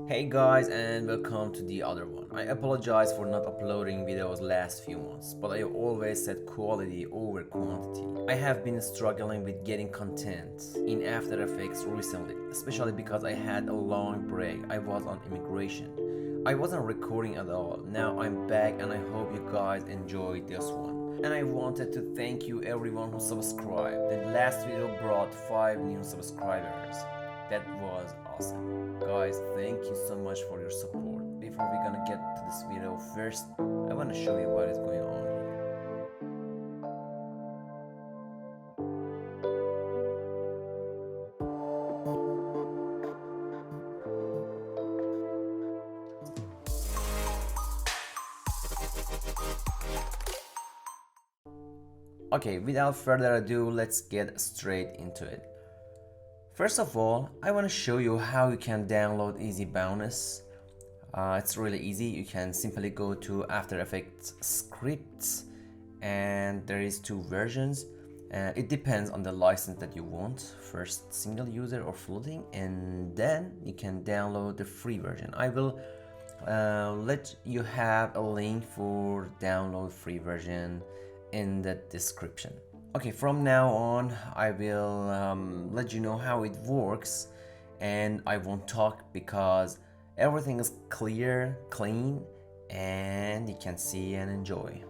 Hey guys, and welcome to the other one. I apologize for not uploading videos last few months, but I always said quality over quantity. I have been struggling with getting content in After Effects recently, especially because I had a long break. I was on immigration. I wasn't recording at all. Now I'm back and I hope you guys enjoyed this one. And I wanted to thank you everyone who subscribed. The last video brought 5 new subscribers. That was awesome. Guys, thank you so much for your support. Before we're gonna get to this video, first I wanna show you what is going on here. Okay, without further ado, let's get straight into it. First of all, I want to show you how you can download Easy Bonus. It's really easy. You can simply go to After Effects scripts, and there is two versions. It depends on the license that you want, first single user or floating, and then you can download the free version. I will let you have a link for download free version in the description. Okay, from now on I will let you know how it works, and I won't talk because everything is clear, clean, and you can see and enjoy.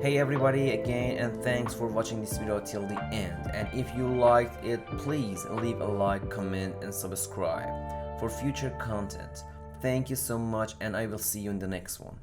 Hey everybody again, and thanks for watching this video till the end. And if you liked it, please leave a like, comment and subscribe for future content. Thank you so much, and I will see you in the next one.